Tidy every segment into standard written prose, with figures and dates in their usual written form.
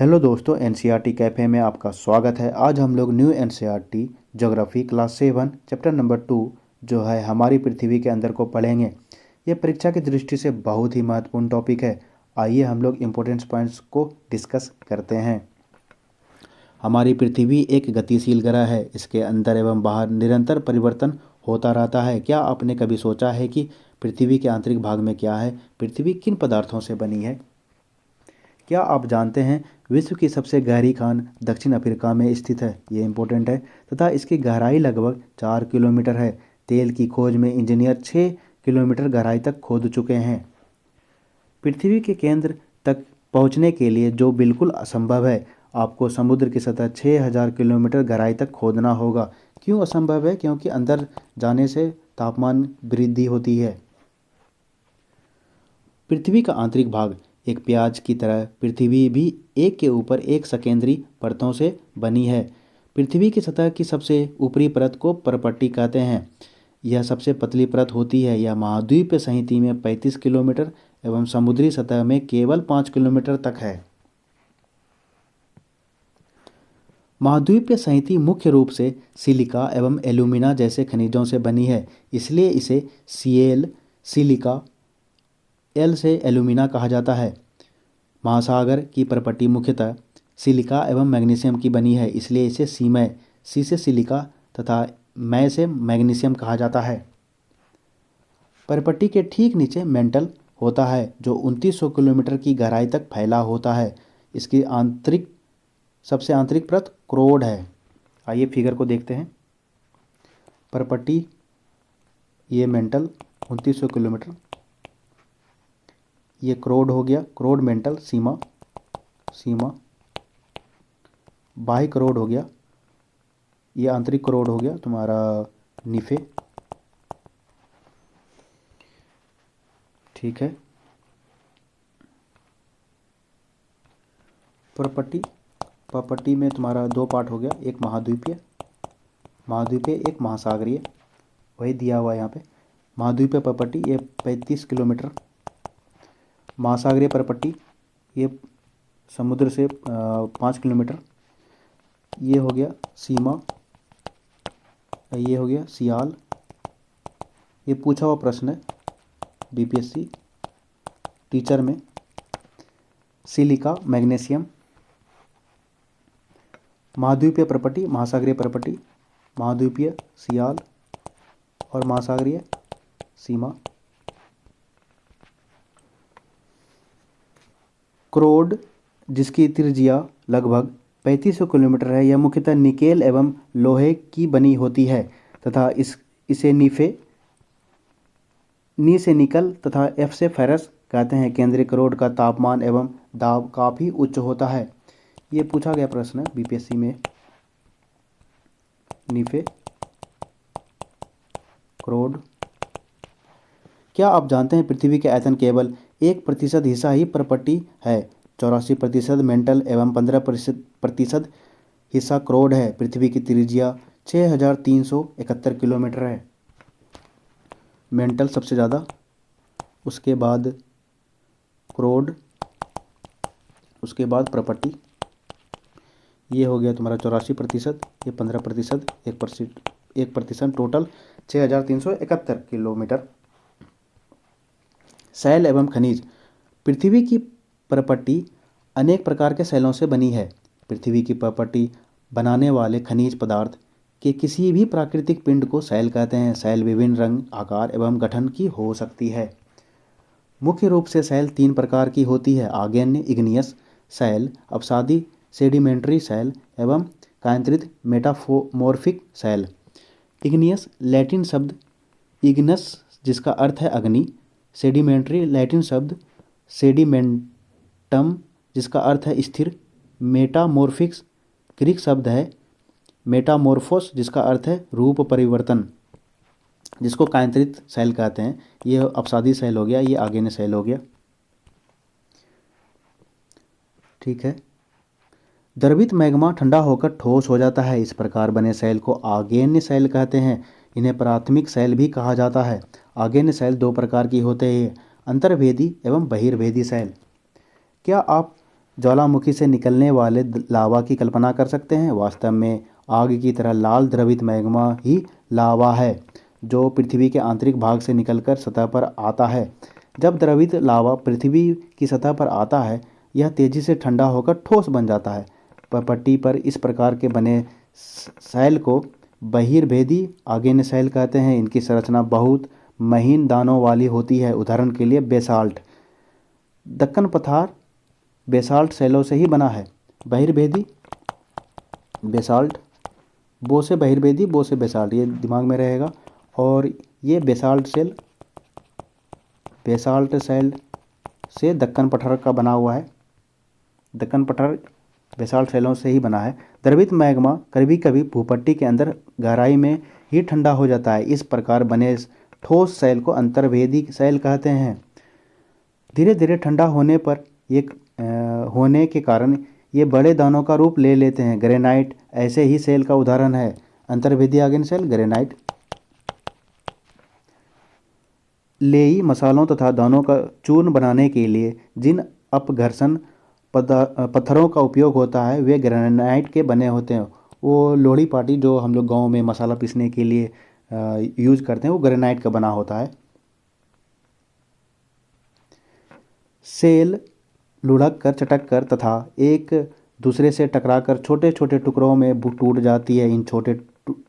Hello दोस्तों, NCERT cafe में आपका स्वागत है। आज हम लोग new NCERT geography class 7 chapter number 2 जो है हमारी पृथ्वी के अंदर को पढ़ेंगे। ये परीक्षा की दृष्टि से बहुत ही महत्वपूर्ण टॉपिक है। आइए हम लोग इम्पोर्टेंट पॉइंट्स को डिस्कस करते हैं। हमारी पृथ्वी एक गतिशील ग्रह है। इसके अंदर एवं बाहर निरंतर परिवर्तन होता रहता है। क्या आपने कभी सोचा है कि पृथ्वी के आंतरिक भाग में क्या है? पृथ्वी किन पदार्थों से बनी है? क्या आप जानते हैं विश्व की सबसे गहरी खान दक्षिण अफ्रीका में स्थित है? ये इम्पोर्टेंट है। तथा इसकी गहराई लगभग 4 किलोमीटर है। तेल की खोज में इंजीनियर 6 किलोमीटर गहराई तक खोद चुके हैं। पृथ्वी के केंद्र तक पहुंचने के लिए जो बिल्कुल असंभव है, आपको समुद्र की सतह 6000 किलोमीटर गहराई तक खोदना होगा। क्यों असंभव है? क्योंकि अंदर जाने से तापमान वृद्धि होती है। पृथ्वी का आंतरिक भाग एक प्याज की तरह पृथ्वी भी एक के ऊपर एक सकेंद्री परतों से बनी है। पृथ्वी की सतह की सबसे ऊपरी परत को परपट्टी कहते हैं। यह सबसे पतली परत होती है। यह महाद्वीपीय सतह में 35 किलोमीटर एवं समुद्री सतह में केवल 5 किलोमीटर तक है। महाद्वीपीय सतह मुख्य रूप से सिलिका एवं एल्यूमिना जैसे खनिजों से बनी है, इसलिए इसे Cl सिलिका एल से एल्यूमिना कहा जाता है। महासागर की परपट्टी मुख्यतः सिलिका एवं मैग्नीशियम की बनी है, इसलिए इसे सीमय सी से सिलिका तथा मै से मैग्नीशियम कहा जाता है। परपट्टी के ठीक नीचे मेंटल होता है जो 2900 किलोमीटर की गहराई तक फैला होता है। इसकी सबसे आंतरिक परत क्रोड है। आइए फिगर को देखते हैं। परपट्टी, ये मेंटल 2900 किलोमीटर, ये क्रोड हो गया, क्रोड मेंटल सीमा बाह्य क्रोड हो गया, ये आंतरिक क्रोड हो गया तुम्हारा निफे। ठीक है। परपट्टी में तुम्हारा दो पार्ट हो गया, एक महाद्वीपीय, एक महासागरीय, वही दिया हुआ है यहाँ पे। महाद्वीपीय परपट्टी ये 35 किलोमीटर, महासागरीय परपट्टी ये समुद्र से 5 किलोमीटर। ये हो गया सीमा, ये हो गया सियाल। ये पूछा हुआ प्रश्न है बीपीएससी टीचर में। सिलिका, मैग्नीशियम, महाद्वीपीय परपट्टी, महासागरीय परपट्टी, महाद्वीपीय सियाल और महासागरीय सीमा। क्रोड जिसकी त्रिज्या लगभग 3500 किलोमीटर है, यह मुख्यतः निकेल एवं लोहे की बनी होती है तथा इसे नी से निकल तथा एफ से फेरस कहते हैं। केंद्रीय क्रोड का तापमान एवं दाब काफ़ी उच्च होता है। ये पूछा गया प्रश्न है बीपीएससी में। निफे, क्रोड। क्या आप जानते हैं पृथ्वी के आयतन केवल 1% हिस्सा ही परपट्टी है? 84% मेंटल एवं 15% हिस्सा क्रोड है। पृथ्वी की त्रिज्या 6371 किलोमीटर है। मेंटल सबसे ज़्यादा, उसके बाद क्रोड, उसके बाद परपट्टी। ये हो गया तुम्हारा 84%, ये 15%, 1%, टोटल 6371 किलोमीटर। सेल एवं खनिज। पृथ्वी की परपट्टी अनेक प्रकार के सेलों से बनी है। पृथ्वी की परपट्टी बनाने वाले खनिज पदार्थ के किसी भी प्राकृतिक पिंड को सेल कहते हैं। सेल विभिन्न रंग, आकार एवं गठन की हो सकती है। मुख्य रूप से सेल 3 प्रकार की होती है: आग्नेय इग्नियस सेल, अपसादी सेडिमेंट्री सेल एवं कायांतरित मेटामॉर्फिक सेल। इग्नियस लैटिन शब्द इग्नस जिसका अर्थ है अग्नि, सेडिमेंट्री लैटिन शब्द सेडिमेंटम जिसका अर्थ है स्थिर, मेटामॉर्फिक्स ग्रीक शब्द है मेटामॉर्फोस जिसका अर्थ है रूप परिवर्तन, जिसको कायांतरित सेल कहते हैं। ये अपसादी सेल हो गया, ये आग्नेय सेल हो गया। ठीक है। द्रवित मैग्मा ठंडा होकर ठोस हो जाता है। इस प्रकार बने सेल को आग्नेय सेल कहते हैं। इन्हें प्राथमिक सेल भी कहा जाता है। आग्नेय सेल 2 प्रकार की होते हैं: अंतर्भेदी एवं बहिर्भेदी सेल। क्या आप ज्वालामुखी से निकलने वाले लावा की कल्पना कर सकते हैं। वास्तव में आग की तरह लाल द्रवित मैग्मा ही लावा है जो पृथ्वी के आंतरिक भाग से निकलकर सतह पर आता है। जब द्रवित लावा पृथ्वी की सतह पर आता है, यह तेजी से ठंडा होकर ठोस बन जाता है। पट्टी पर इस प्रकार के बने शैल को बहिर्भेदी आग्नेय शैल कहते हैं। इनकी संरचना बहुत महीन दानों वाली होती है। उदाहरण के लिए बेसाल्ट। दक्कन पठार बेसाल्ट शैलों से ही बना है। बहिर्भेदी बेसाल्ट, बो से बहिर्भेदी, बो से बेसाल्ट, ये दिमाग में रहेगा। और ये बेसाल्ट शैल से दक्कन पठार का बना हुआ है। दक्कन पठार बेसाल्ट शैलों से ही बना है। द्रवित मैग्मा कभी कभी भूपट्टी के अंदर गहराई में ही ठंडा हो जाता है। इस प्रकार बने ठोस शैल को अंतर्वेदी शैल कहते हैं। धीरे धीरे ठंडा होने पर होने के कारण ये बड़े दानों का रूप ले लेते हैं। ग्रेनाइट ऐसे ही शैल का उदाहरण है। अंतर्वेदी आग्नेय शैल ग्रेनाइट। लेई मसालों तथा दानों का चूर्ण बनाने के लिए जिन अपघर्षण पत्थरों का उपयोग होता है वे ग्रेनाइट के बने होते हैं। वो लोहड़ी पाटी जो हम लोग गांव में मसाला पीसने के लिए यूज़ करते हैं, वो ग्रेनाइट का बना होता है। शैल लुढ़क कर, चटक कर तथा एक दूसरे से टकराकर छोटे छोटे टुकड़ों में टूट जाती है। इन छोटे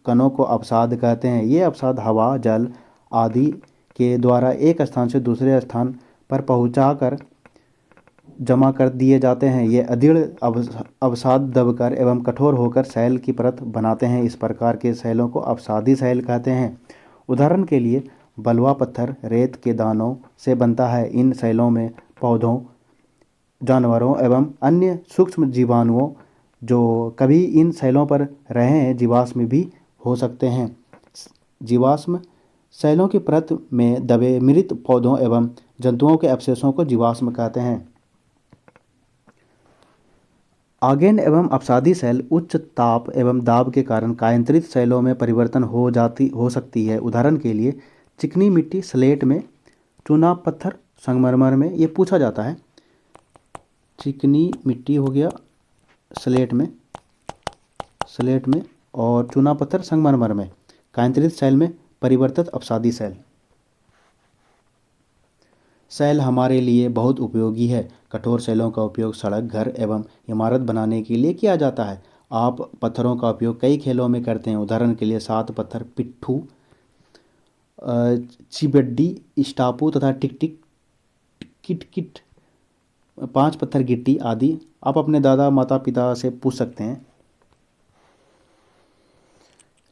कणों को अवसाद कहते हैं। ये अवसाद हवा, जल आदि के द्वारा एक स्थान से दूसरे स्थान पर पहुंचाकर जमा कर दिए जाते हैं। ये अधीर अवसाद दबकर एवं कठोर होकर शैल की परत बनाते हैं। इस प्रकार के शैलों को अवसादी शैल कहते हैं। उदाहरण के लिए बलुआ पत्थर रेत के दानों से बनता है। इन शैलों में पौधों, जानवरों एवं अन्य सूक्ष्म जीवाणुओं जो कभी इन शैलों पर रहे हैं जीवाश्म भी हो सकते हैं। जीवाश्म शैलों की परत में दबे मृत पौधों एवं जंतुओं के अवशेषों को जीवाश्म कहते हैं। आग्नेय एवं अपसादी शैल उच्च ताप एवं दाब के कारण कायांतरित शैलों में परिवर्तन हो सकती है। उदाहरण के लिए चिकनी मिट्टी स्लेट में, चूना पत्थर संगमरमर में। ये पूछा जाता है। चिकनी मिट्टी हो गया स्लेट में और चूना पत्थर संगमरमर में। कायांतरित शैल में परिवर्तित अपसादी शैल। शैल हमारे लिए बहुत उपयोगी है। कठोर शैलों का उपयोग सड़क, घर एवं इमारत बनाने के लिए किया जाता है। आप पत्थरों का उपयोग कई खेलों में करते हैं। उदाहरण के लिए 7 पत्थर, पिट्ठू, चिबड्डी, स्टापू तथा टिक टिक, किट किट, 5 पत्थर गिट्टी आदि आप अपने दादा माता पिता से पूछ सकते हैं।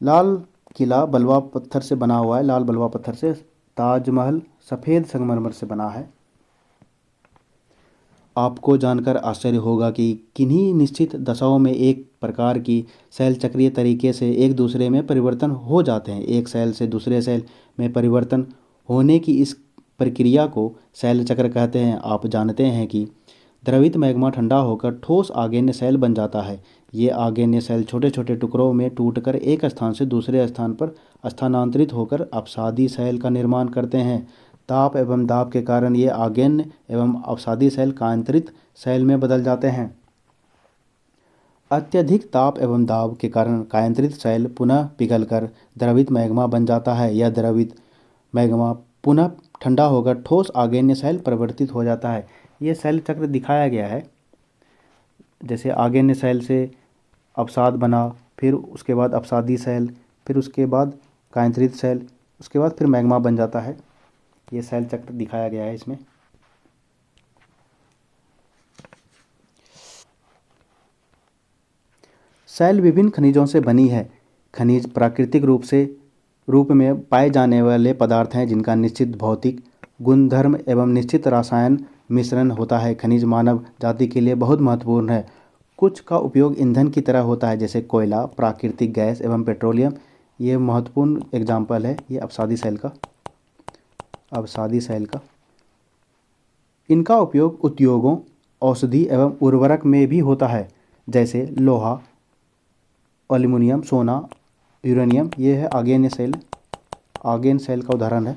लाल किला बलुआ पत्थर से बना हुआ है। लाल बलुआ पत्थर से। ताजमहल सफ़ेद संगमरमर से बना है। आपको जानकर आश्चर्य होगा कि किन्हीं निश्चित दशाओं में एक प्रकार की शैल चक्रीय तरीके से एक दूसरे में परिवर्तन हो जाते हैं। एक शैल से दूसरे शैल में परिवर्तन होने की इस प्रक्रिया को शैल चक्र कहते हैं। आप जानते हैं कि द्रवित मैग्मा ठंडा होकर ठोस आग्नेय शैल बन जाता है। ये आग्नेय शैल छोटे छोटे टुकड़ों में टूटकर एक स्थान से दूसरे स्थान पर स्थानांतरित होकर अपसादी शैल का निर्माण करते हैं। ताप एवं दाब के कारण ये आग्नेय एवं अपसादी शैल कायांतरित शैल में बदल जाते हैं। अत्यधिक ताप एवं दाब के कारण कायांतरित शैल पुनः पिघलकर द्रवित मैग्मा बन जाता है। यह द्रवित मैग्मा पुनः ठंडा होकर ठोस आग्नेय शैल परिवर्तित हो जाता है। ये शैल चक्र दिखाया गया है। जैसे आग्नेय शैल से अवसाद बना, फिर उसके बाद अपसादी शैल, फिर उसके बाद कायांतरित शैल, उसके बाद फिर मैग्मा बन जाता है। ये शैल चक्र दिखाया गया है इसमें। शैल विभिन्न खनिजों से बनी है। खनिज प्राकृतिक रूप में पाए जाने वाले पदार्थ हैं जिनका निश्चित भौतिक गुणधर्म एवं निश्चित रसायन मिश्रण होता है। खनिज मानव जाति के लिए बहुत महत्वपूर्ण है। कुछ का उपयोग ईंधन की तरह होता है जैसे कोयला, प्राकृतिक गैस एवं पेट्रोलियम। ये महत्वपूर्ण एग्जाम्पल है ये अपसादी शैल का। इनका उपयोग उद्योगों, औषधि एवं उर्वरक में भी होता है जैसे लोहा, एल्युमिनियम, सोना, यूरेनियम। ये है आग्नेय शैल का उदाहरण है।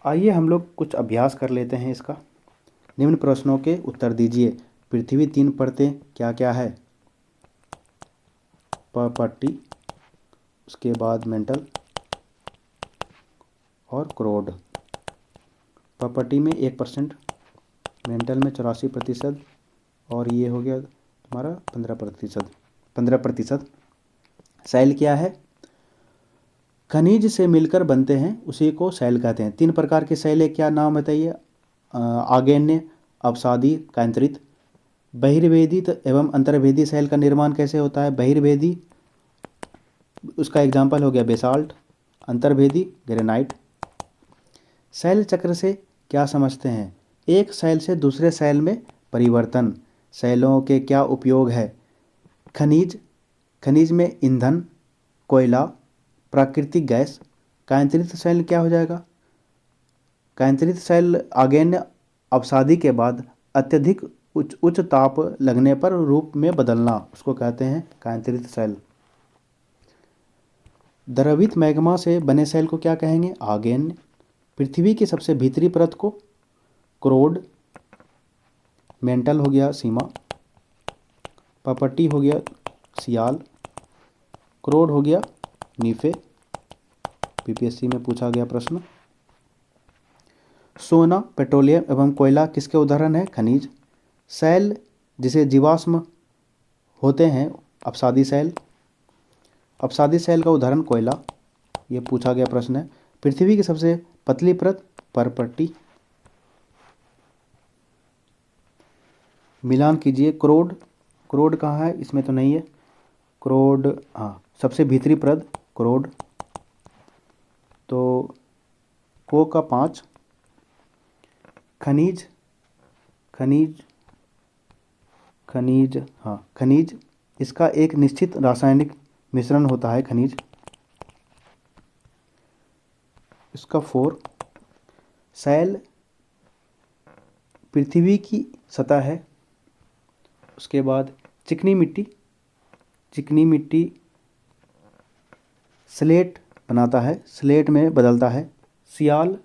आइए हम लोग कुछ अभ्यास कर लेते हैं इसका। निम्न प्रश्नों के उत्तर दीजिए। पृथ्वी 3 परतें क्या क्या है? पट्टी, उसके बाद मेंटल और क्रोड। पट्टी में 1%, मेंटल में 84%, और ये हो गया तुम्हारा 15%। सेल क्या है? खनिज से मिलकर बनते हैं, उसी को सेल कहते हैं। 3 प्रकार के सेल है, क्या नाम बताइए? आग्नेय, अपसादी, केंद्रित। बहिर्वेदी एवं अंतर्वेदी सेल का निर्माण कैसे होता है? बहिर्वेदी, उसका एग्जाम्पल हो गया बेसाल्ट। अंतर्वेदी, ग्रेनाइट। सेल चक्र से क्या समझते हैं? एक सेल से दूसरे सेल में परिवर्तन। सेलों के क्या उपयोग है? खनिज में ईंधन, कोयला, प्राकृतिक गैस। केंद्रित सेल क्या हो जाएगा? केंद्रित सेल आग्नेय अपसादी के बाद अत्यधिक उच्च ताप लगने पर रूप में बदलना, उसको कहते हैं केंद्रित सेल। द्रवित मैग्मा से बने सेल को क्या कहेंगे? आग्नेय। पृथ्वी की सबसे भीतरी परत को क्रोड, मेंटल हो गया सीमा, पपट्टी हो गया सियाल, क्रोड हो गया नीफे। पीपीएससी में पूछा गया प्रश्न। सोना, पेट्रोलियम एवं कोयला किसके उदाहरण है? खनिज। सेल जिसे जीवाश्म होते हैं, अपसादी सेल। अपसादी सेल का उदाहरण कोयला, ये पूछा गया प्रश्न है। पृथ्वी की सबसे पतली परत परपट्टी। मिलान कीजिए। क्रोड कहाँ है? इसमें तो नहीं है क्रोड। हाँ, सबसे भीतरी परत क्रोड, तो को का 5। खनिज, हाँ खनिज, इसका एक निश्चित रासायनिक मिश्रण होता है खनिज, इसका 4। सेल पृथ्वी की सतह है। उसके बाद चिकनी मिट्टी स्लेट बनाता है, स्लेट में बदलता है। सियाल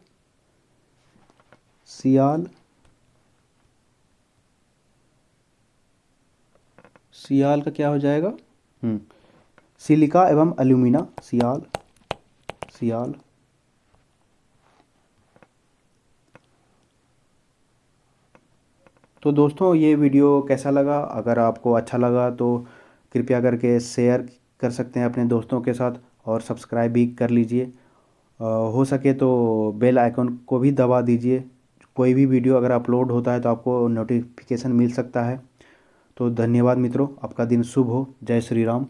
का क्या हो जाएगा? सिलिका एवं एल्यूमिना, सियाल। तो दोस्तों, ये वीडियो कैसा लगा? अगर आपको अच्छा लगा तो कृपया करके शेयर कर सकते हैं अपने दोस्तों के साथ, और सब्सक्राइब भी कर लीजिए। हो सके तो बेल आइकन को भी दबा दीजिए। कोई भी वीडियो अगर अपलोड होता है तो आपको नोटिफिकेशन मिल सकता है। तो धन्यवाद मित्रों, आपका दिन शुभ हो। जय श्री राम।